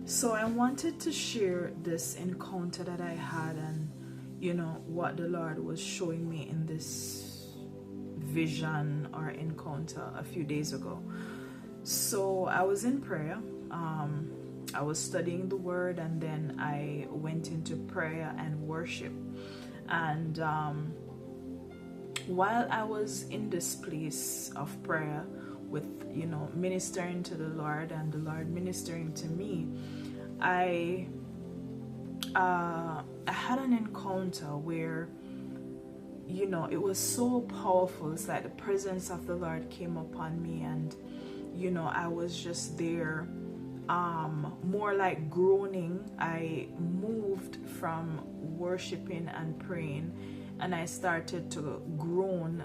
So I wanted to share this encounter that I had, and what the Lord was showing me in this vision or encounter a few days ago. So I was in prayer. I was studying the word, and then I went into prayer and worship. And while I was in this place of prayer with ministering to the Lord and the Lord ministering to me, I had an encounter where it was so powerful. It's like the presence of the Lord came upon me, and I was just there, more like groaning. I moved from worshiping and praying, and I started to groan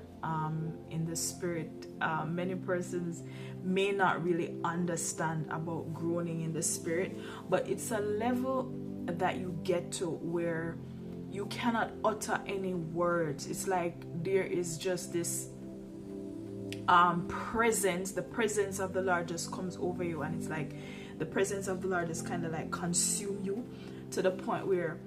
in the spirit. Many persons may not really understand about groaning in the spirit, but it's a level that you get to where you cannot utter any words. It's like there is just this presence. The presence of the Lord just comes over you, and it's like the presence of the Lord is kind of like consume you to the point where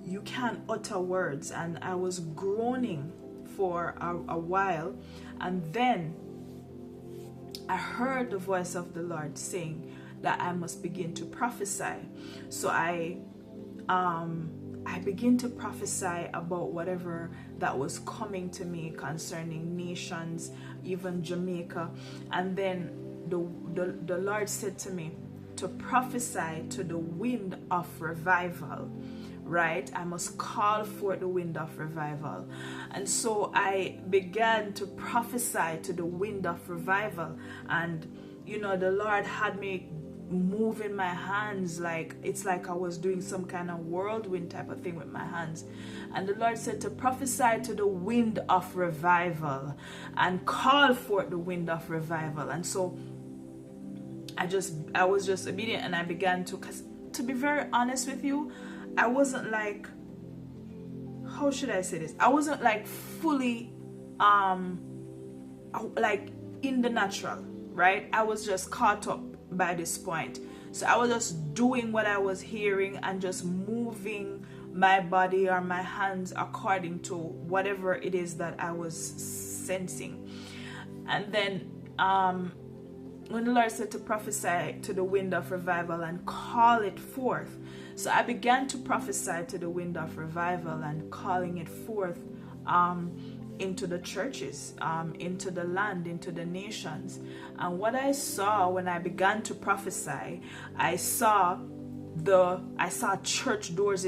you can't utter words. And I was groaning for a while, and then I heard the voice of the Lord saying that I must begin to prophesy. So I began to prophesy about whatever that was coming to me concerning nations, even Jamaica. And then the Lord said to me to prophesy to the wind of revival. Right? I must call for the wind of revival. And so I began to prophesy to the wind of revival. And, the Lord had me moving my hands, like it's like I was doing some kind of whirlwind type of thing with my hands. And the Lord said to prophesy to the wind of revival and call for the wind of revival. And so I was just obedient, and I began to be very honest with you, I wasn't like, how should I say this? I wasn't like fully, like in the natural, right? I was just caught up by this point. So I was just doing what I was hearing and just moving my body or my hands according to whatever it is that I was sensing. And then, when the Lord said to prophesy to the wind of revival and call it forth, so I began to prophesy to the wind of revival and calling it forth into the churches, into the land, into the nations. And what I saw when I began to prophesy, I saw church doors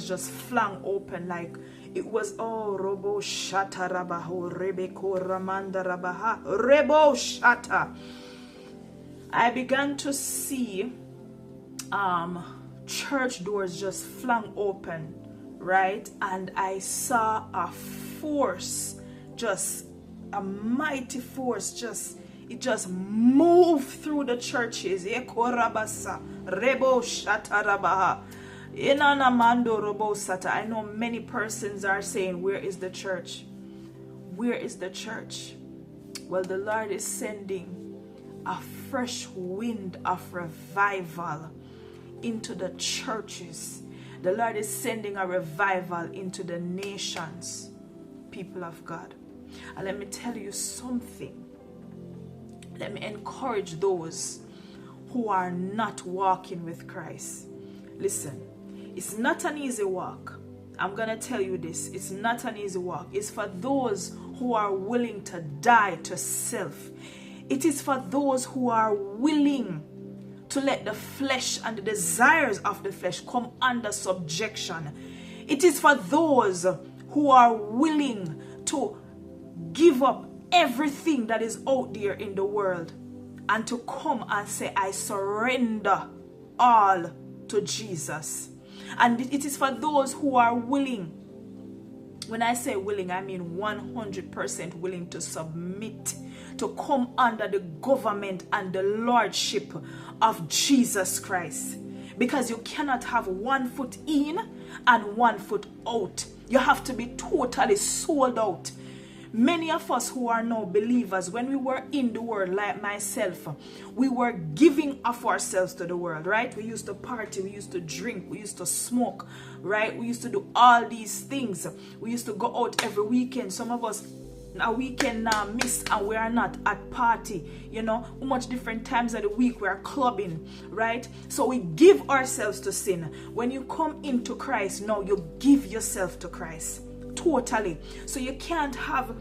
just flung open, like it was robo shata rabaho rebeko ramanda rabaha rebo shata. I began to see church doors just flung open, right? And I saw a force, just a mighty force, it just moved through the churches. I know many persons are saying, where is the church? Where is the church? Well, the Lord is sending a fresh wind of revival into the churches. The Lord is sending a revival into the nations, people of God. And let me tell you something. Let me encourage those who are not walking with Christ. Listen, it's not an easy walk. I'm going to tell you this. It's not an easy walk. It's for those who are willing to die to self. It is for those who are willing to let the flesh and the desires of the flesh come under subjection. It is for those who are willing to give up everything that is out there in the world and to come and say, I surrender all to Jesus. And it is for those who are willing. When I say willing, I mean 100% willing to submit, to come under the government and the lordship of Jesus Christ. Because you cannot have 1 foot in and 1 foot out. You have to be totally sold out. Many of us who are now believers, when we were in the world, like myself, we were giving of ourselves to the world, right? We used to party, we used to drink, we used to smoke, right? We used to do all these things. We used to go out every weekend. Some of us, a weekend now miss and we are not at party, you know, much different times of the week we are clubbing, right? So we give ourselves to sin. When you come into Christ, now you give yourself to Christ totally. So you can't have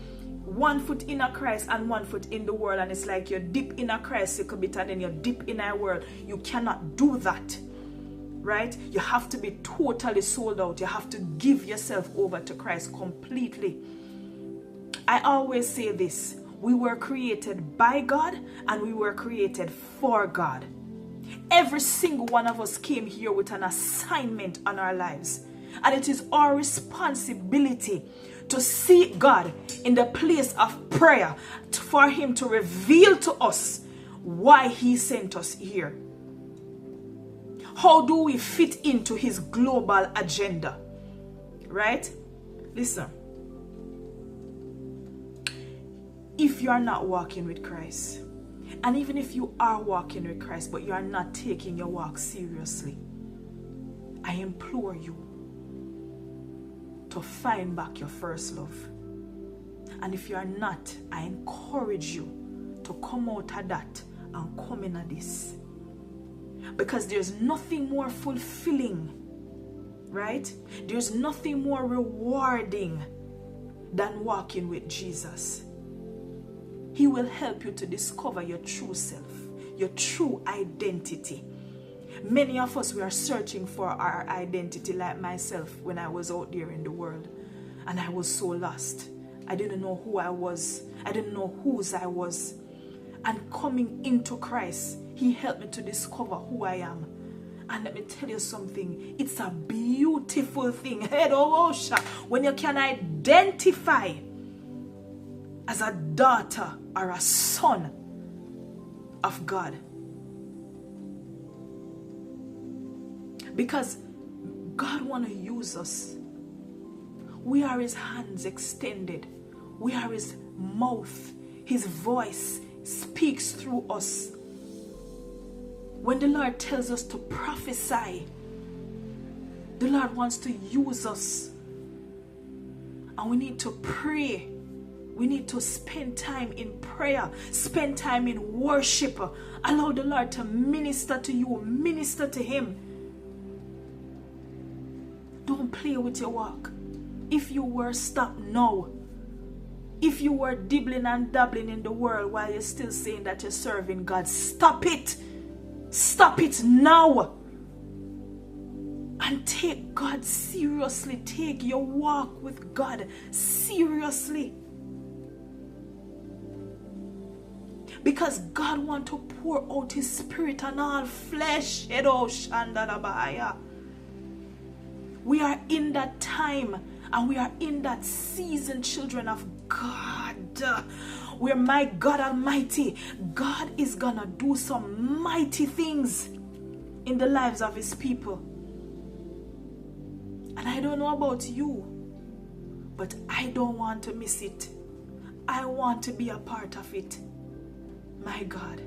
one foot in a Christ and one foot in the world, and it's like you dip in a Christ a little bit and then you dip in a world. You cannot do that, right? You have to be totally sold out. You have to give yourself over to Christ completely. I always say this: we were created by God and we were created for God. Every single one of us came here with an assignment on our lives, and it is our responsibility to seek God in the place of prayer for Him to reveal to us why He sent us here. How do we fit into His global agenda? Right? Listen. If you are not walking with Christ, and even if you are walking with Christ, but you are not taking your walk seriously, I implore you to find back your first love. And if you are not, I encourage you to come out of that and come in at this. Because there's nothing more fulfilling, right? There's nothing more rewarding than walking with Jesus. He will help you to discover your true self, your true identity. Many of us, we are searching for our identity, like myself when I was out there in the world. And I was so lost. I didn't know who I was. I didn't know whose I was. And coming into Christ, He helped me to discover who I am. And let me tell you something, it's a beautiful thing. When you can identify as a daughter or a son of God. Because God wants to use us. We are His hands extended. We are His mouth. His voice speaks through us. When the Lord tells us to prophesy, the Lord wants to use us. And we need to pray. We need to spend time in prayer, spend time in worship. Allow the Lord to minister to you, minister to Him. Don't play with your walk. If you were, stop now. If you were dibbling and dabbling in the world while you're still saying that you're serving God, stop it. Stop it now. And take God seriously. Take your walk with God seriously. Because God wants to pour out His Spirit on all flesh. We are in that time and we are in that season, children of God, where my God Almighty, God is gonna do some mighty things in the lives of His people. And I don't know about you, but I don't want to miss it. I want to be a part of it. My God.